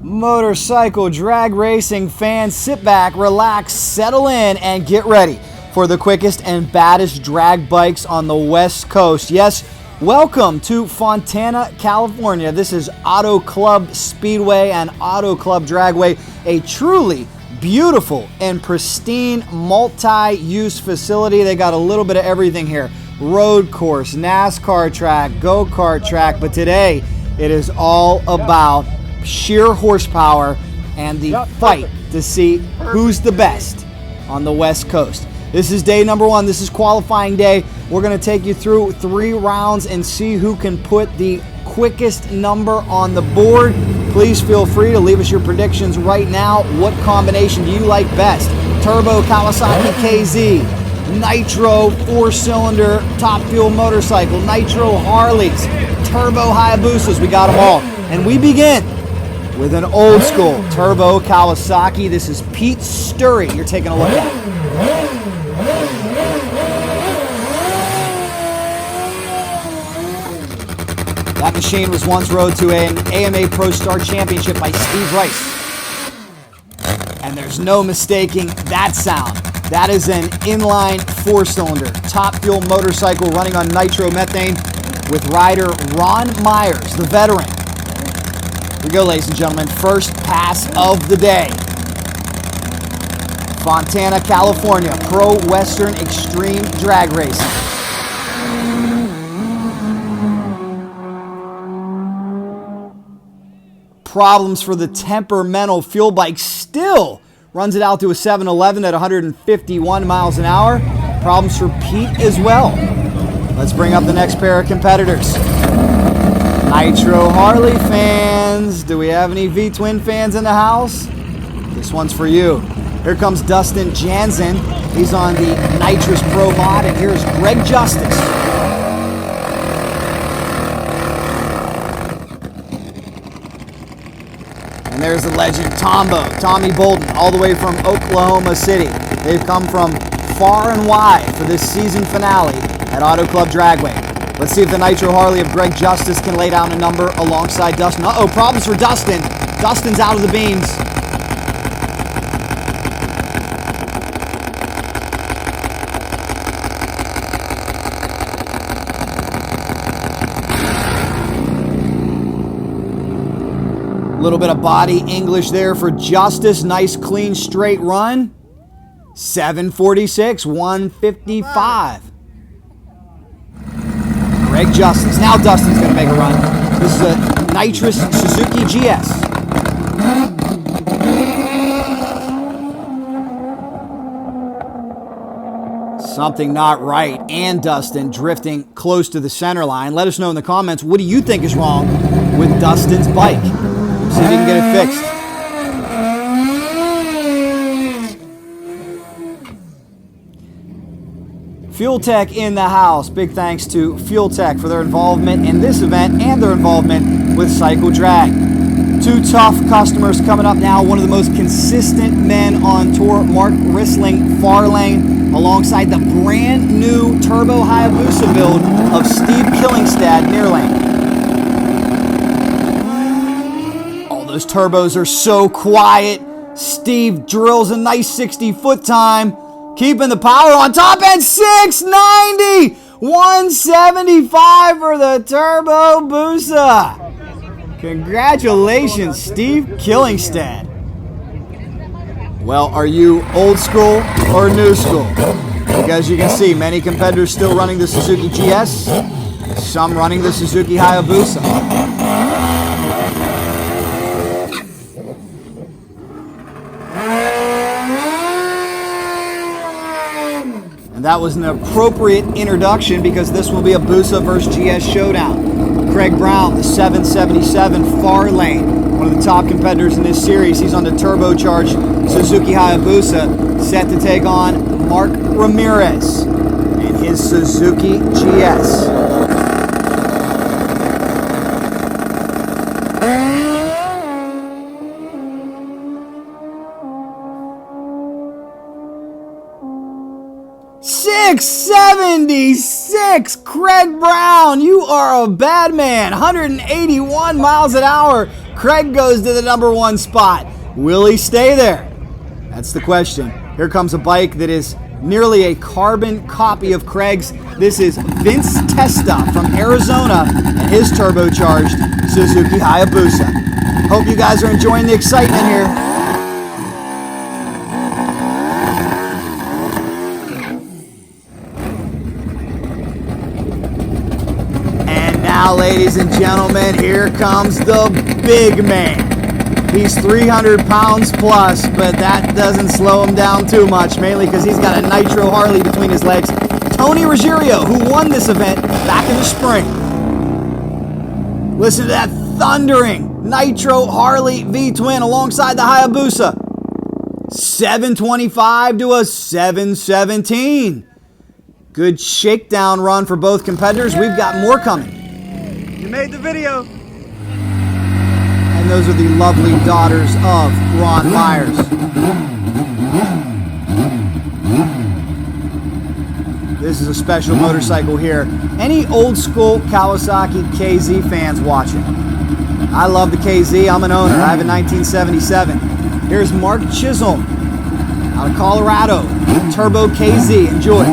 Motorcycle drag racing fans, sit back, relax, settle in, and get ready for the quickest and baddest drag bikes on the West Coast. Yes, welcome to Fontana, California. This is Auto Club Speedway and Auto Club Dragway, a truly beautiful and pristine multi-use facility. They got a little bit of everything here. Road course, NASCAR track, go-kart track, but today it is all about sheer horsepower and the fight to see who's the best on the West Coast. This is day number one. This is qualifying day. We're going to take you through 3 rounds and see who can put the quickest number on the board. Please feel free to leave us your predictions right now. What combination do you like best? Turbo Kawasaki KZ, Nitro 4-cylinder top fuel motorcycle, Nitro Harleys, Turbo Hayabusas, we got them all. And we begin with an old school Turbo Kawasaki. This is Pete Stueri you're taking a look at. That machine was once rode to an AMA Pro Star Championship by Steve Rice. And there's no mistaking that sound. That is an inline 4-cylinder top fuel motorcycle running on nitromethane with rider Ron Meyer, the veteran. Here we go, ladies and gentlemen. First pass of the day. Fontana, California, Pro Western Extreme Drag Racing. Problems for the temperamental fuel bike. Still runs it out to a 711 at 151 miles an hour. Problems for Pete as well. Let's bring up the next pair of competitors. Nitro Harley fans. Do we have any V-Twin fans in the house? This one's for you. Here comes Dustin Janzen. He's on the Nitrous Pro mod, and here's Greg Justice. And there's the legend Tommy Bolden, all the way from Oklahoma City. They've come from far and wide for this season finale at Auto Club Dragway. Let's see if the Nitro Harley of Greg Justice can lay down a number alongside Dustin. Uh-oh, problems for Dustin. Dustin's out of the beams. A little bit of body English there for Justice. Nice, clean, straight run. 746, 155. Greg Justice. Now Dustin's going to make a run. This is a Nitrous Suzuki GS. Something not right. And Dustin drifting close to the center line. Let us know in the comments, what do you think is wrong with Dustin's bike? See if you can get it fixed. Fuel Tech in the house. Big thanks to Fuel Tech for their involvement in this event and their involvement with Cycle Drag. 2 tough customers coming up now. One of the most consistent men on tour, Mark Rissling, far lane, alongside the brand new Turbo Hayabusa build of Steve Kyllingstad, near lane. All those turbos are so quiet. Steve drills a nice 60-foot time. Keeping the power on top, and 690! 175 for the Turbo Busa. Congratulations, Steve Kyllingstad. Well, are you old school or new school? Because you can see many competitors still running the Suzuki GS, some running the Suzuki Hayabusa. That was an appropriate introduction because this will be a Busa vs. GS showdown. Craig Brown, the 777 far lane, one of the top competitors in this series. He's on the turbocharged Suzuki Hayabusa, set to take on Mark Ramirez and his Suzuki GS. .676, Craig Brown, you are a bad man. 181 miles an hour Craig goes to the #1 spot. Will he stay there? That's the question. Here comes a bike that is nearly a carbon copy of Craig's. This is Vince Testa from Arizona and his turbocharged Suzuki Hayabusa. Hope you guys are enjoying the excitement here. And now, ladies and gentlemen, here comes the big man. He's 300 pounds plus, but that doesn't slow him down too much, mainly because he's got a Nitro Harley between his legs. Tony Ruggerio, who won this event back in the spring. Listen to that thundering Nitro Harley V-twin alongside the Hayabusa. 725 to a 717. Good shakedown run for both competitors. We've got more coming. You made the video. And those are the lovely daughters of Ron Myers. This is a special motorcycle here. Any old school Kawasaki KZ fans watching? I love the KZ. I'm an owner. I have a 1977. Here's Mark Chisholm out of Colorado. Turbo KZ. Enjoy.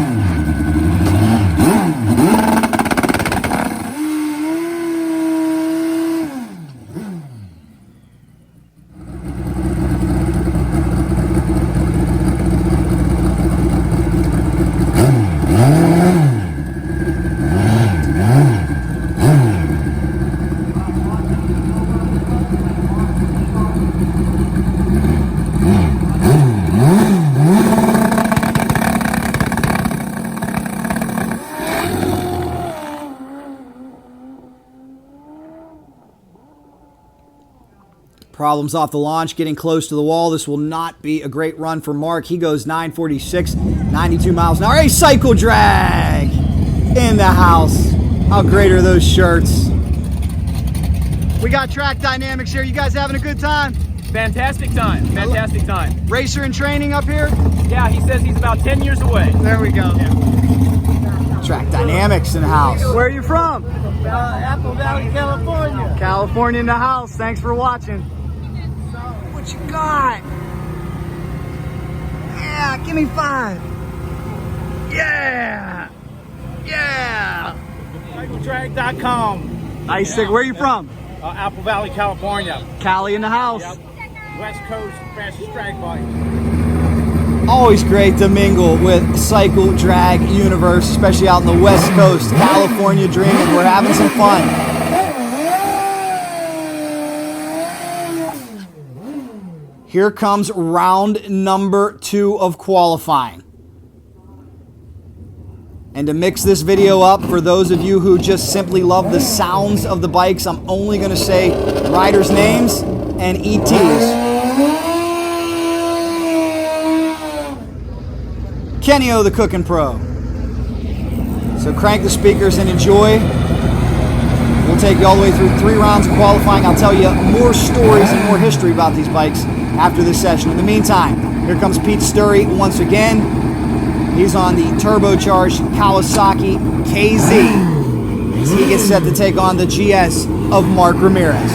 Problems off the launch, getting close to the wall. This will not be a great run for Mark. He goes 946, 92 miles an hour. A cycle drag in the house. How great are those shirts? We got track dynamics here. You guys having a good time? Fantastic time. Fantastic time. Racer in training up here? Yeah, he says he's about 10 years away. There we go. Yeah. Track dynamics in the house. Where are you from? Apple Valley, California. California in the house. Thanks for watching. What you got? Yeah, give me 5. Yeah. Yeah. CycleDrag.com. Nice stick. Where are you from? Apple Valley, California. Cali in the house. Yep. West Coast fastest drag bike. Always great to mingle with Cycle Drag Universe, especially out in the West Coast. California dreaming. We're having some fun. Here comes round number 2 of qualifying. And to mix this video up, for those of you who just simply love the sounds of the bikes, I'm only going to say riders' names and ETs. Kenny-O, the Cooking Pro. So crank the speakers and enjoy. We'll take you all the way through 3 rounds of qualifying. I'll tell you more stories and more history about these bikes after this session. In the meantime, here comes Pete Stueri once again. He's on the turbocharged Kawasaki KZ as he gets set to take on the GS of Mark Ramirez.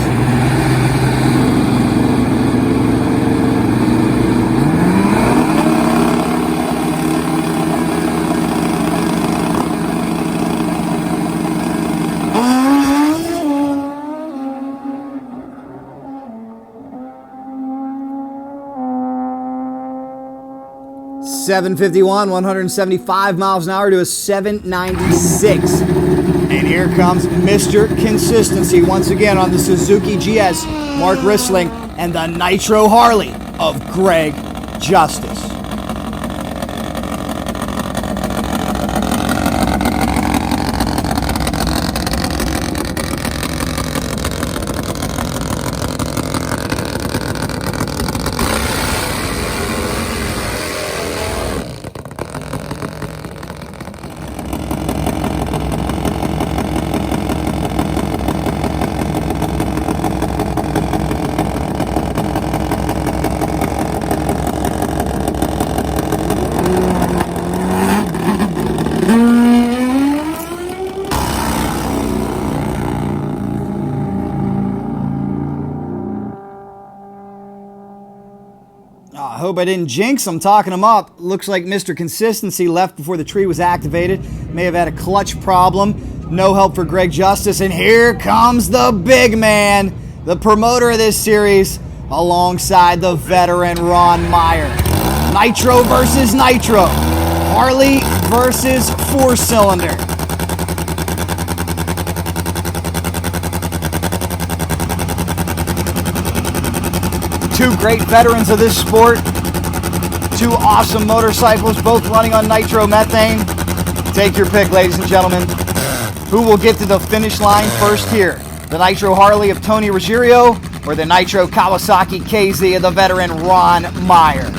.751, 175 miles an hour to a 796. And here comes Mr. Consistency once again on the Suzuki GS, Mark Rissling, and the Nitro Harley of Greg Justice. I hope I didn't jinx him talking him up. Looks like Mr. Consistency left before the tree was activated. May have had a clutch problem. No help for Greg Justice. And here comes the big man, the promoter of this series, alongside the veteran Ron Meyer. Nitro versus Nitro. Harley versus four-cylinder. Two great veterans of this sport. Two awesome motorcycles, both running on nitromethane. Take your pick, ladies and gentlemen. Who will get to the finish line first here? The Nitro Harley of Tony Ruggerio or the Nitro Kawasaki KZ of the veteran Ron Meyer?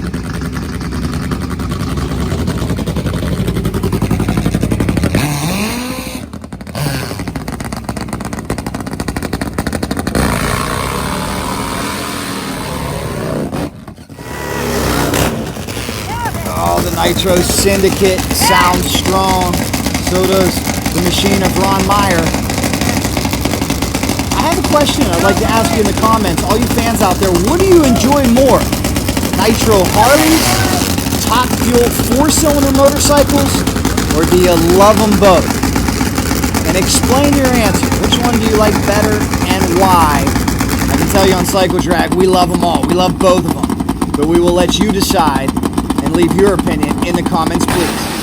Oh, the Nitro Syndicate sounds strong. So does the machine of Ron Meyer. I have a question I'd like to ask you in the comments. All you fans out there, what do you enjoy more? Nitro Harleys, top fuel four-cylinder motorcycles, or do you love them both? And explain your answer. Which one do you like better and why? I can tell you on Cycle Drag, we love them all. We love both of them. But we will let you decide and leave your opinion in the comments, please.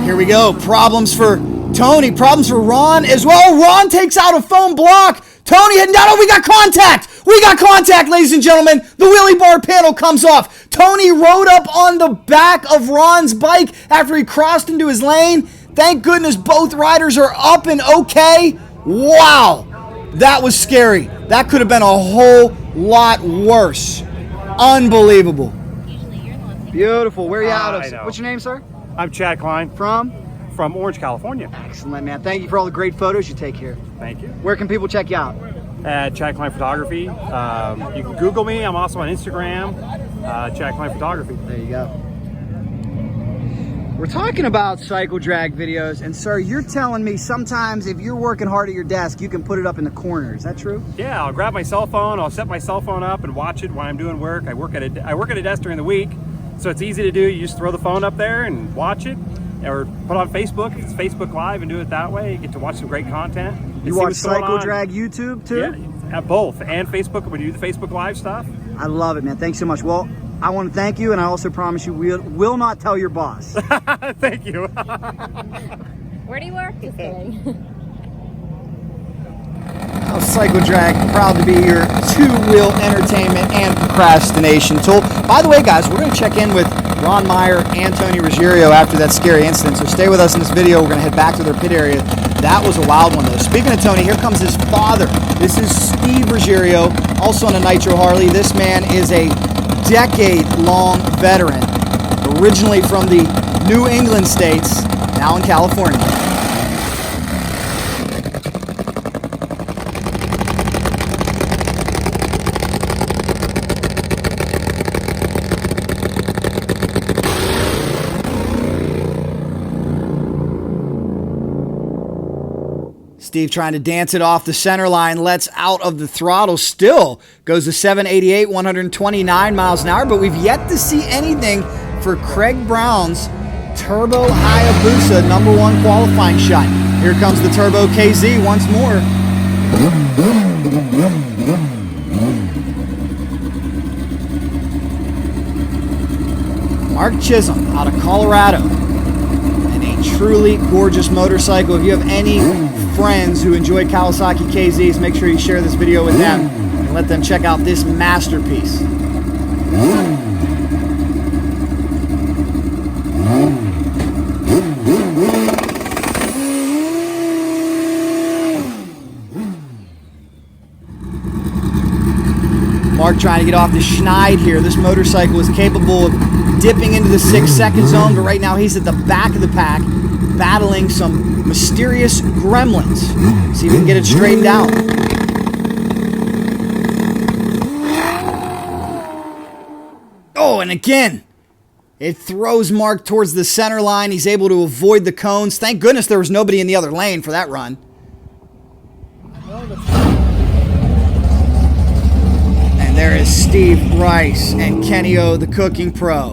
Here we go. Problems for Tony. Problems for Ron as well. Ron takes out a foam block. Tony heading down. Oh, we got contact. We got contact, ladies and gentlemen. The wheelie bar panel comes off. Tony rode up on the back of Ron's bike after he crossed into his lane. Thank goodness both riders are up and okay. Wow. That was scary. That could have been a whole lot worse. Unbelievable. Beautiful. Where are you out of? What's your name, sir? I'm Chad Klein. From Orange, California. Excellent, man. Thank you for all the great photos you take here. Thank you. Where can people check you out? At Chad Klein Photography. You can Google me. I'm also on Instagram. Chad Klein Photography. There you go. We're talking about cycle drag videos, and sir, you're telling me sometimes if you're working hard at your desk, you can put it up in the corner. Is that true? Yeah, I'll grab my cell phone. I'll set my cell phone up and watch it when I'm doing work. I work at a desk during the week, so it's easy to do. You just throw the phone up there and watch it, or put on Facebook if it's Facebook Live and do it that way. You get to watch some great content. You watch Cycle Drag YouTube too? Yeah, at both, and Facebook when you do the Facebook Live stuff. I love it, man. Thanks so much. Well, I want to thank you, and I also promise you we will not tell your boss. Thank you. Where do you work? Just kidding. Cycle Drag, proud to be your two-wheel entertainment and procrastination tool. By the way, guys, we're going to check in with Ron Meyer and Tony Ruggerio after that scary incident, so stay with us in this video. We're going to head back to their pit area. That was a wild one, though. Speaking of Tony, here comes his father. This is Steve Ruggerio, also on a Nitro Harley. This man is a decade-long veteran, originally from the New England states, now in California. Steve trying to dance it off the center line, lets out of the throttle, still goes to 788, 129 miles an hour, but we've yet to see anything for Craig Brown's Turbo Hayabusa #1 qualifying shot. Here comes the Turbo KZ once more. Mark Chisholm out of Colorado. And a truly gorgeous motorcycle. If you have any friends who enjoy Kawasaki KZs, make sure you share this video with them and let them check out this masterpiece. Mark trying to get off the schneid here. This motorcycle is capable of dipping into the 6-second zone, but right now he's at the back of the pack, battling some mysterious gremlins. See if we can get it straightened out. Oh, and again, it throws Mark towards the center line. He's able to avoid the cones. Thank goodness there was nobody in the other lane for that run. And there is Steve Rice and Kenny O, the cooking pro.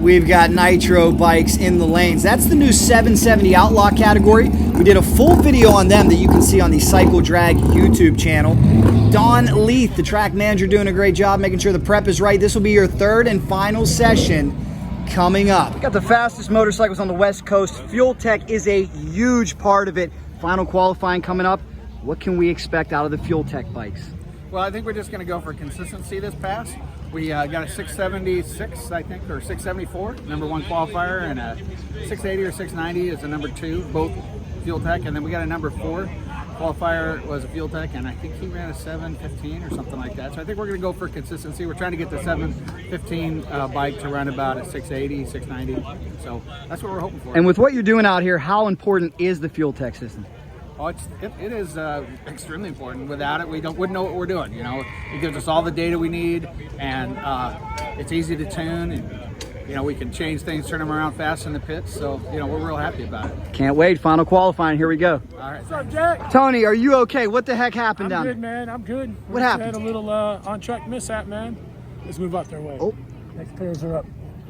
We've got Nitro bikes in the lanes. That's the new 770 Outlaw category. We did a full video on them that you can see on the Cycle Drag YouTube channel. Don Leith, the track manager, doing a great job making sure the prep is right. This will be your third and final session coming up. We got the fastest motorcycles on the West Coast. Fuel Tech is a huge part of it. Final qualifying coming up. What can we expect out of the Fuel Tech bikes? Well, I think we're just going to go for consistency this pass. We got a 676, I think, or 674, number one qualifier, and a 680 or 690 is a number two, both Fuel Tech. And then we got a number four qualifier was a Fuel Tech, and I think he ran a 715 or something like that. So I think we're going to go for consistency. We're trying to get the 715 bike to run about a 680, 690. So that's what we're hoping for. And with what you're doing out here, how important is the Fuel Tech system? Oh, it is extremely important. Without it, we wouldn't know what we're doing. You know, it gives us all the data we need, and it's easy to tune. And we can change things, turn them around fast in the pits. So we're real happy about it. Can't wait. Final qualifying. Here we go. All right. What's up, Jack? Tony, are you okay? What the heck happened down there? I'm good, man. I'm good. What happened? Had a little on-track mishap, man. Let's move out their way. Oh. Next pairs are up.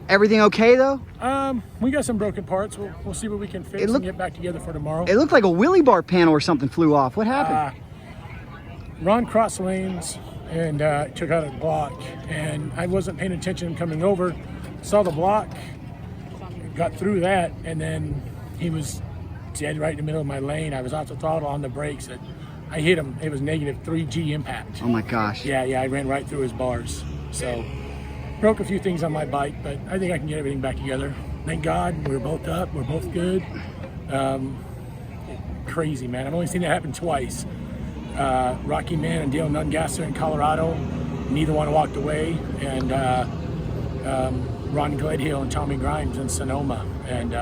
Everything okay though? We got some broken parts. We'll see what we can fix and get back together for tomorrow. It looked like a wheelie bar panel or something flew off. What happened? Ron crossed lanes and took out a block, and I wasn't paying attention coming over. Saw the block, got through that, and then he was dead right in the middle of my lane. I was off the throttle on the brakes. And I hit him. It was negative 3G impact. Oh my gosh. Yeah, I ran right through his bars. So broke a few things on my bike, but I think I can get everything back together. Thank God, we're both up, we're both good. Crazy, man. I've only seen that happen twice. Rocky Man and Dale Nungasser in Colorado, neither one walked away, and Ron Gledhill and Tommy Grimes in Sonoma, and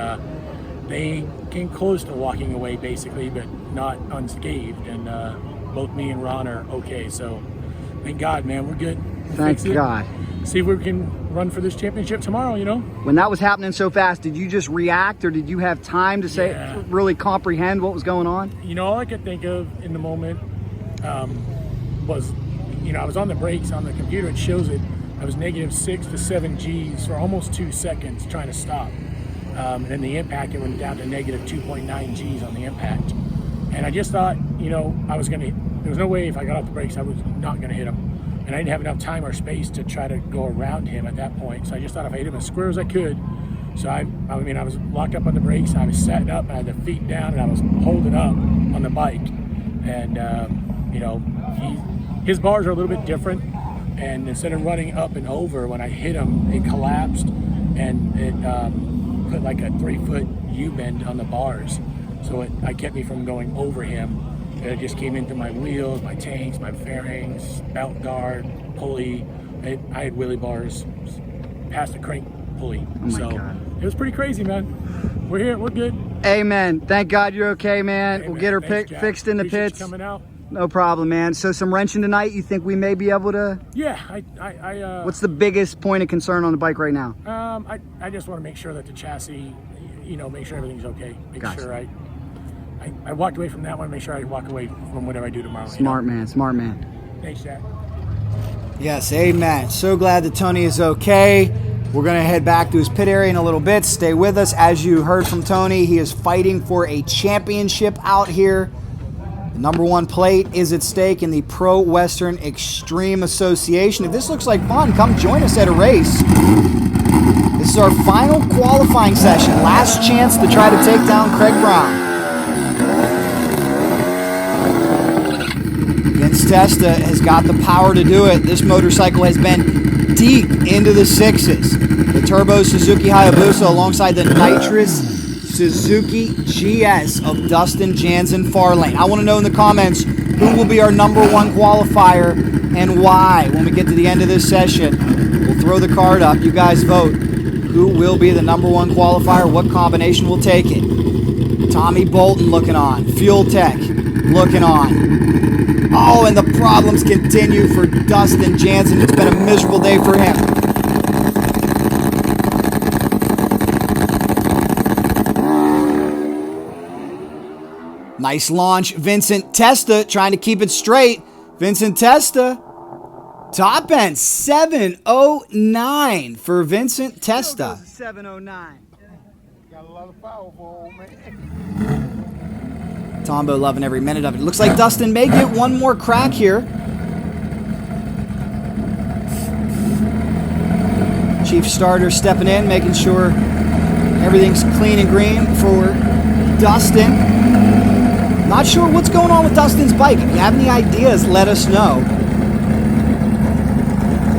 they came close to walking away basically, but not unscathed, and both me and Ron are okay, so thank God, man, we're good. Thank God. See if we can run for this championship tomorrow, When that was happening so fast, did you just react, or did you have time to really comprehend what was going on? All I could think of in the moment was, I was on the brakes on the computer. It shows it. I was negative 6 to 7 Gs for almost 2 seconds trying to stop. And then the impact, it went down to negative 2.9 Gs on the impact. And I just thought, I was going to, there was no way if I got off the brakes, I was not going to hit him. And I didn't have enough time or space to try to go around him at that point. So I just thought if I hit him as square as I could. So I was locked up on the brakes. I was setting up, I had the feet down, and I was holding up on the bike. And, his bars are a little bit different. And instead of running up and over, when I hit him, it collapsed and it put like a 3-foot U-bend on the bars. So it kept me from going over him. It just came into my wheels, my tanks, my fairings, belt guard, pulley. I had wheelie bars past the crank pulley. Oh my God. It was pretty crazy, man. We're here, we're good. Amen. Thank God you're okay, man. Hey, we'll get her fixed in the Appreciate pits. you coming out. No problem, man. So some wrenching tonight, you think we may be able to? Yeah, What's the biggest point of concern on the bike right now? I just want to make sure that the chassis, make sure everything's okay. Make Gotcha. sure I walked away from that one, make sure I walk away from whatever I do tomorrow. Smart man. Thanks, Jack. Yes, amen. So glad that Tony is okay. We're going to head back to his pit area in a little bit. Stay with us. As you heard from Tony, he is fighting for a championship out here. The #1 plate is at stake in the Pro Western Extreme Association. If this looks like fun, come join us at a race. This is our final qualifying session. Last chance to try to take down Craig Brown. Testa has got the power to do it. This motorcycle has been deep into the 6s. The Turbo Suzuki HAYABUSA alongside the Nitrous Suzuki GS of Dustin Janzen Farlane. I want to know in the comments who will be our #1 qualifier and why. When we get to the end of this session, we'll throw the card up. You guys vote. Who will be the #1 qualifier? What combination will take it? Tommy Bolton looking on. Fuel Tech looking on. Oh, and the problems continue for Dustin Janzen. It's been a miserable day for him. Nice launch. Vincent Testa trying to keep it straight. Vincent Testa Top end 709 for Vincent Testa. 709. Got a lot of power for old man. Tombo loving every minute of it. Looks like Dustin may get one more crack here. Chief Starter stepping in, making sure everything's clean and green for Dustin. Not sure what's going on with Dustin's bike. If you have any ideas, let us know.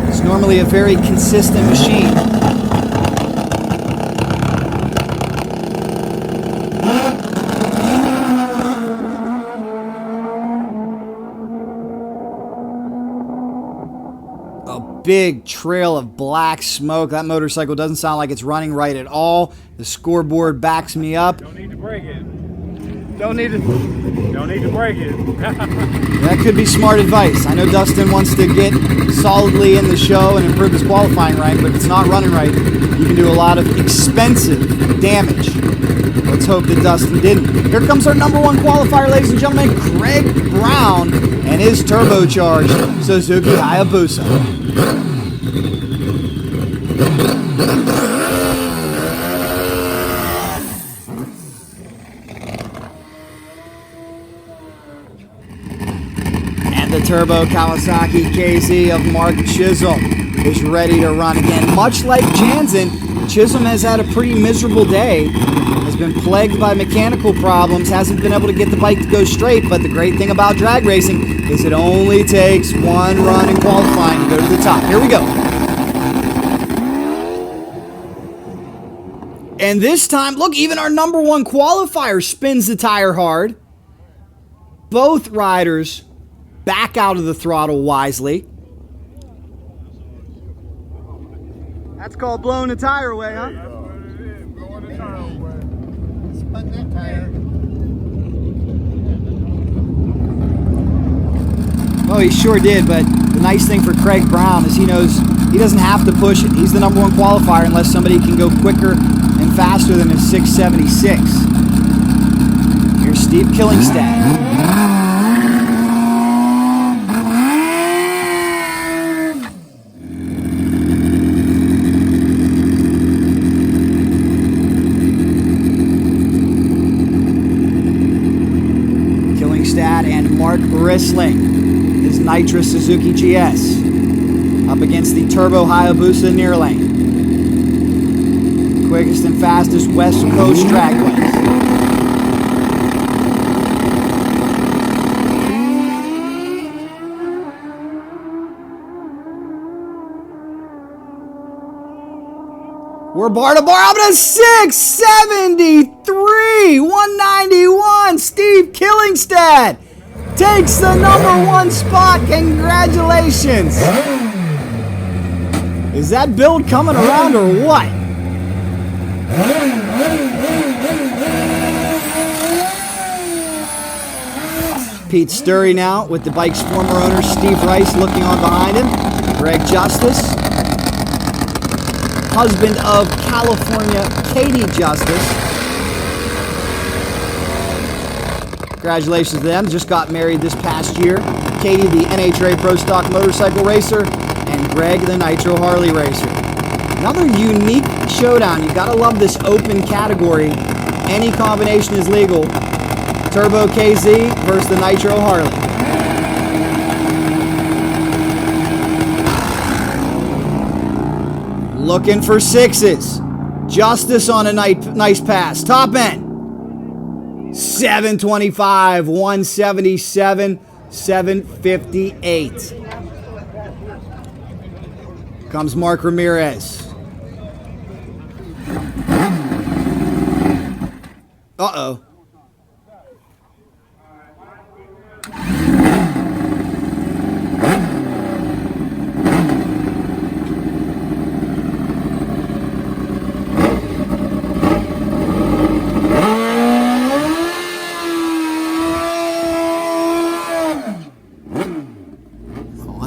It's normally a very consistent machine. A big trail of black smoke. That motorcycle doesn't sound like it's running right at all. The scoreboard backs me up. Don't need to break it. Don't need to break it. That could be smart advice. I know Dustin wants to get solidly in the show and improve his qualifying rank, but if it's not running right, you can do a lot of expensive damage. Let's hope that Dustin didn't. Here comes our number one qualifier, ladies and gentlemen, Craig Brown and his turbocharged Suzuki Hayabusa. The turbo Kawasaki KZ of Mark Chisholm is ready to run again. Much like Janzen, Chisholm has had a pretty miserable day, has been plagued by mechanical problems, hasn't been able to get the bike to go straight, but the great thing about drag racing is it only takes one run in qualifying to go to the top. Here we go. And this time, look, even our number one qualifier spins the tire hard. Both riders back out of the throttle wisely. That's called blowing the tire away, huh? Blowing the tire away. Spun that tire. Oh, he sure did, but the nice thing for Craig Brown is he knows he doesn't have to push it. He's the number one qualifier unless somebody can go quicker and faster than his 676. Here's Steve Kyllingstad. And Mark Rissling, his Nitrous Suzuki GS, up against the Turbo Hayabusa near lane. Quickest and fastest West Coast drag bikes. We're bar to bar up to 673, 191. Steve Kyllingstad takes the number one spot. Congratulations. Is that build coming around or what? Pete Stueri now with the bike's former owner Steve Rice looking on behind him. Greg Justice, husband of California Katie Justice. Congratulations to them. Just got married this past year. Katie, the NHRA Pro Stock Motorcycle Racer, and Greg, the Nitro Harley Racer. Another unique showdown. You gotta love this open category. Any combination is legal. Turbo KZ versus the Nitro Harley. Looking for sixes. Justice on a nice pass. Top end. 725, 177, 758. Comes Mark Ramirez. Uh-oh.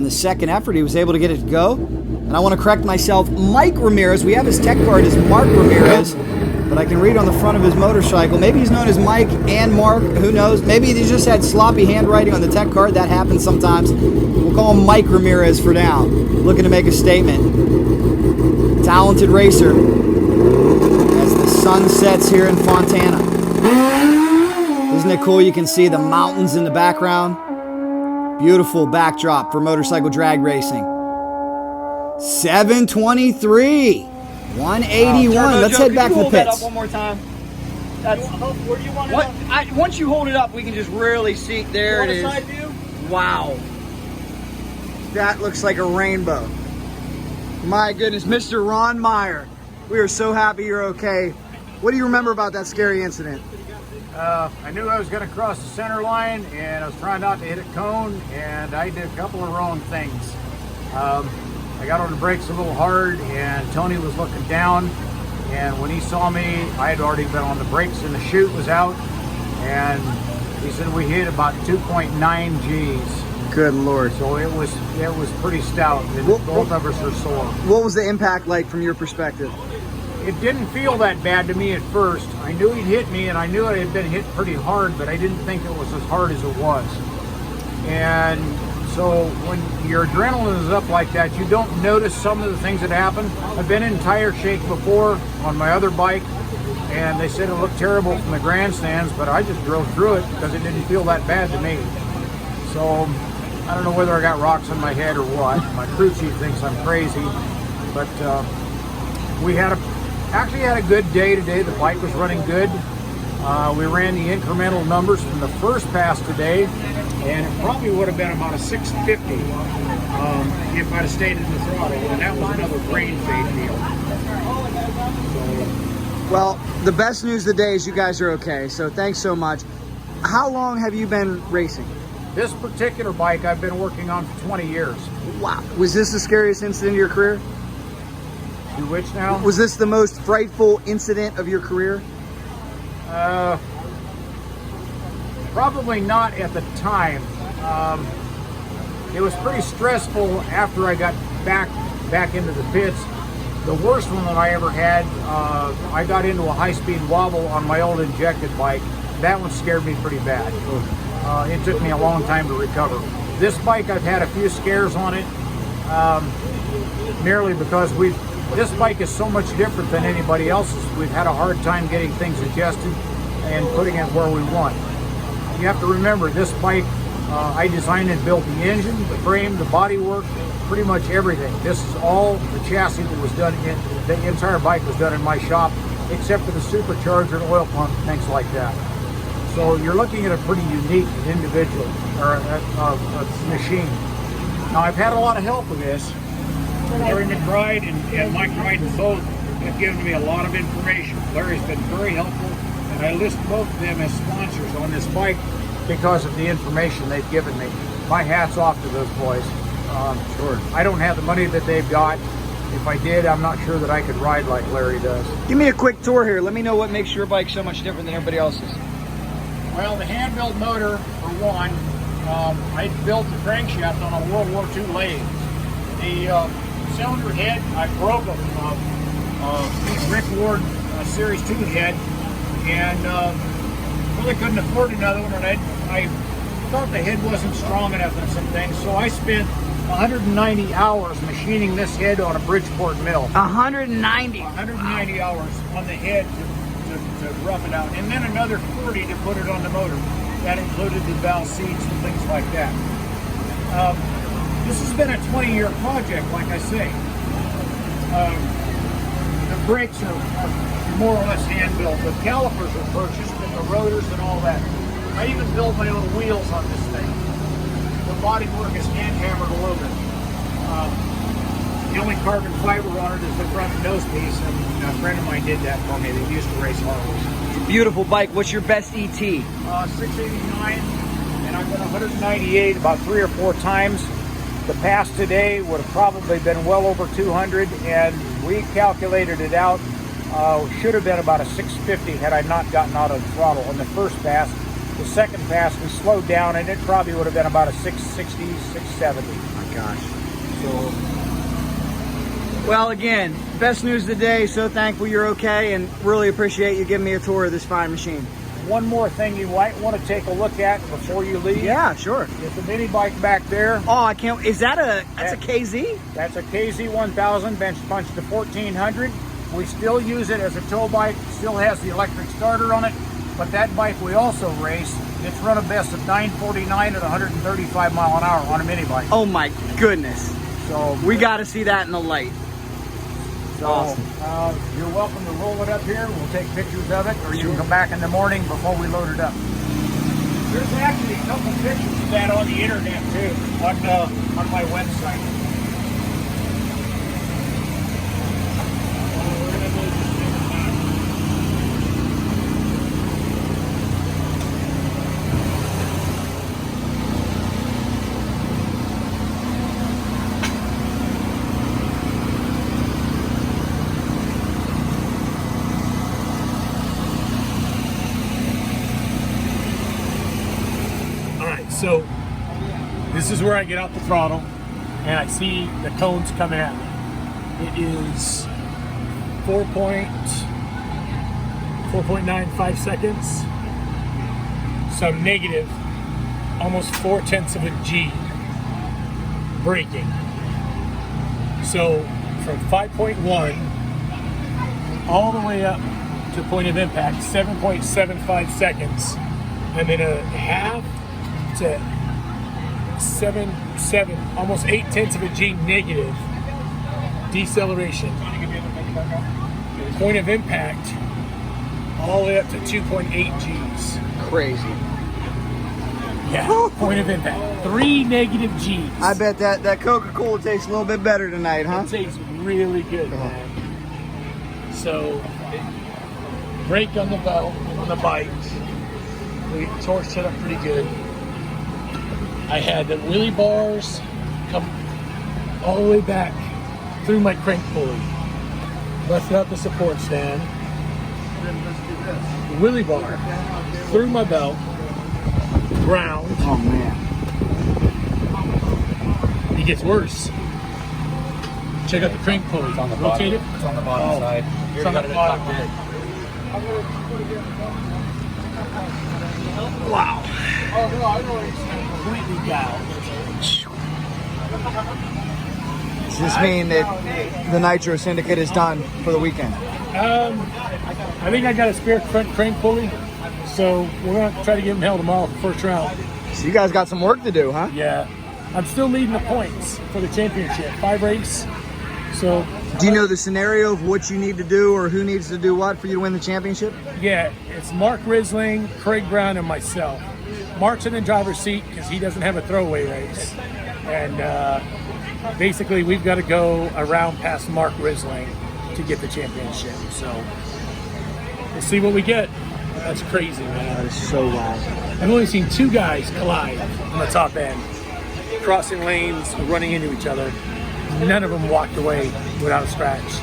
Second effort, he was able to get it to go. And I want to correct myself. Mike Ramirez, we have his tech card as Mark Ramirez. but I can read on the front of his motorcycle. Maybe he's known as Mike and Mark. Who knows? Maybe he just had sloppy handwriting on the tech card. That happens sometimes. We'll call him Mike Ramirez for now. Looking to make a statement. Talented racer as the sun sets here in Fontana. Isn't it cool? You can see the mountains in the background. Beautiful backdrop for motorcycle drag racing. 723. 181. Let's head back to the hold that pits. up one more time? That's where do you want it? Once you hold it up, we can just really see. There it is. Side view? Wow. That looks like a rainbow. My goodness, Mr. Ron Meyer. We are so happy you're okay. What do you remember about that scary incident? I knew I was going to cross the center line, and I was trying not to hit a cone, and I did a couple of wrong things. I got on the brakes a little hard, and Tony was looking down, and when he saw me, I had already been on the brakes and the chute was out, and he said we hit about 2.9 Gs. Good Lord. So it was pretty stout, and both of us are sore. What was the impact like from your perspective? It didn't feel that bad to me at first. I knew he'd hit me, and I knew I had been hit pretty hard, but I didn't think it was as hard as it was. And so when your adrenaline is up like that, you don't notice some of the things that happen. I've been in tire shake before on my other bike, and they said it looked terrible from the grandstands, but I just drove through it because it didn't feel that bad to me. So I don't know whether I got rocks in my head or what. My crew chief thinks I'm crazy, but we actually had a good day today. The bike was running good. We ran the incremental numbers from the first pass today, and it probably would have been about a 650 if I'd have stayed in the throttle, and that was another brain fade deal. Well, the best news today is you guys are okay, so thanks so much. How long have you been racing? This particular bike I've been working on for 20 years. Wow. Was this the scariest incident of your career? You which now? Was this the most frightful incident of your career? Probably not at the time. It was pretty stressful after I got back into the pits. The worst one that I ever had, I got into a high-speed wobble on my old injected bike. That one scared me pretty bad. It took me a long time to recover. This bike, I've had a few scares on it, merely because this bike is so much different than anybody else's. We've had a hard time getting things adjusted and putting it where we want. You have to remember, this bike, I designed and built the engine, the frame, the bodywork, pretty much everything. This is all the chassis that was done the entire bike was done in my shop, except for the supercharger and oil pump, things like that. So you're looking at a pretty unique individual, or a machine. Now, I've had a lot of help with this. Larry McBride and Mike Ryden both have given me a lot of information. Larry's been very helpful, and I list both of them as sponsors on this bike because of the information they've given me. My hat's off to those boys. Sure. I don't have the money that they've got. If I did, I'm not sure that I could ride like Larry does. Give me a quick tour here. Let me know what makes your bike so much different than everybody else's. Well, the hand-built motor, for one, I built the crankshaft on a World War II lathe. The cylinder head, I broke a Rick Ward Series 2 head, and really couldn't afford another one, and I thought the head wasn't strong enough in some things, so I spent 190 hours machining this head on a Bridgeport mill. 190? 190 hours on the head to rough it out, and then another 40 to put it on the motor. That included the valve seats and things like that. This has been a 20-year project, like I say. The brakes are more or less hand-built. The calipers are purchased, and the rotors and all that. I even built my own wheels on this thing. The bodywork is hand-hammered aluminum. The only carbon fiber on it is the front nose piece, and a friend of mine did that for me. They used to race Harleys. It's a beautiful bike. What's your best ET? 689, and I've been 198 about 3 or 4 times. The pass today would have probably been well over 200, and we calculated it out. Should have been about a 650 had I not gotten out of the throttle on the first pass. The second pass we slowed down, and it probably would have been about a 660, 670. Oh my gosh. So Well, again, best news of the day. So thankful you're okay, and really appreciate you giving me a tour of this fine machine. One more thing you might want to take a look at before you leave. Yeah, sure. Is the mini bike back there. Oh, I can't. Is that that's a KZ? That's a KZ 1000 bench punch to 1400. We still use it as a tow bike. Still has the electric starter on it. But that bike we also race. It's run a best of 949 at 135 mile an hour on a mini bike. Oh my goodness. So we got to see that in the light. So awesome. You're welcome to roll it up here. We'll take pictures of it, or you can come back in the morning before we load it up. There's actually a couple pictures of that on the internet too, on my website. So this is where I get out the throttle and I see the cones coming at me. It is 4.95 seconds. So I'm negative almost 4/10 of a G braking. So from 5.1 all the way up to point of impact, 7.75 seconds. And then a half to 7, almost 8/10 of a G negative deceleration. Point of impact all the way up to 2.8 Gs. Crazy. Yeah, point of impact. 3 negative Gs. I bet that Coca-Cola tastes a little bit better tonight, huh? It tastes really good, man. So, brake on the belt, on the bike. We torched it up pretty good. I had the wheelie bars come all the way back through my crank pulley. Busted out the support stand. The wheelie bar through my belt. Ground. Oh man. It gets worse. Check out the crank pulley. It's on the bottom. It's on the bottom side. It's on the bottom. Wow. Completely gouged. Does this mean that the Nitro Syndicate is done for the weekend? I think I got a spare front crank pulley, so we're going to try to give him hell tomorrow for first round. So you guys got some work to do, huh? Yeah. I'm still leading the points for the championship. 5 race. So. Do you know the scenario of what you need to do or who needs to do what for you to win the championship? Yeah, it's Mark Rissling, Craig Brown, and myself. Mark's in the driver's seat because he doesn't have a throwaway race. And basically we've got to go around past Mark Rissling to get the championship. So we'll see what we get. That's crazy, man. That is so wild. I've only seen 2 guys collide on the top end, crossing lanes, running into each other. None of them walked away without a scratch.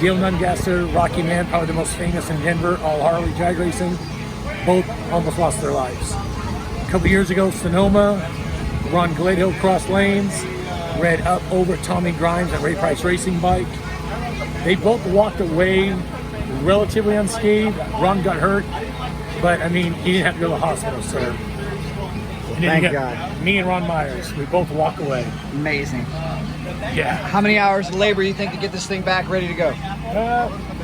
Dale Nungasser, Rocky Man, probably the most famous in Denver, all Harley drag racing, both almost lost their lives. A couple years ago, Sonoma, Ron Gladhill crossed lanes, ran up over Tommy Grimes at Ray Price Racing bike. They both walked away relatively unscathed. Ron got hurt, but I mean, he didn't have to go to the hospital, so. And then Thank God. Me and Ron Myers, we both walk away. Amazing. Yeah. How many hours of labor do you think to get this thing back ready to go?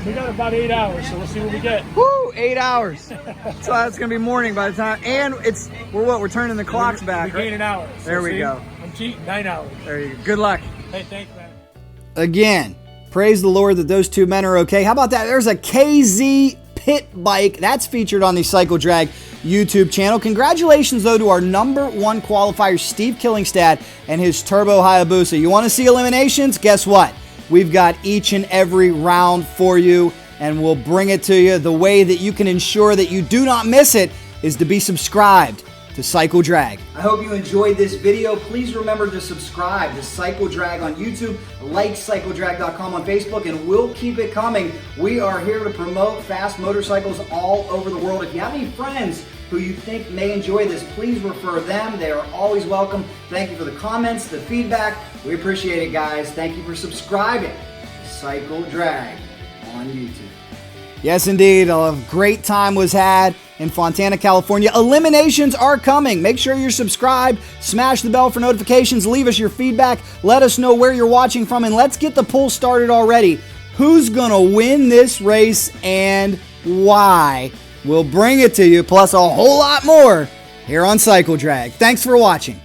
We got about 8 hours, so we'll see what we get. Woo, 8 hours. So that's gonna be morning by the time, and we're turning the clocks back. We gain an hour. So There we see, go. I'm cheating, 9 hours. There you go. Good luck. Hey, thanks, man. Again, praise the Lord that those 2 men are okay. How about that? There's a KZ pit bike that's featured on the Cycle Drag YouTube channel. Congratulations, though, to our #1 qualifier, Steve Kyllingstad, and his Turbo Hayabusa. You want to see eliminations? Guess what? We've got each and every round for you, and we'll bring it to you. The way that you can ensure that you do not miss it is to be subscribed to Cycle Drag. I hope you enjoyed this video. Please remember to subscribe to Cycle Drag on YouTube, like CycleDrag.com on Facebook, and we'll keep it coming. We are here to promote fast motorcycles all over the world. If you have any friends who you think may enjoy this, please refer them. They are always welcome. Thank you for the comments, the feedback. We appreciate it, guys. Thank you for subscribing to Cycle Drag on YouTube. Yes, indeed. A great time was had in Fontana, California. Eliminations are coming. Make sure you're subscribed. Smash the bell for notifications. Leave us your feedback. Let us know where you're watching from. And let's get the poll started already. Who's going to win this race and why? We'll bring it to you, plus a whole lot more here on Cycle Drag. Thanks for watching.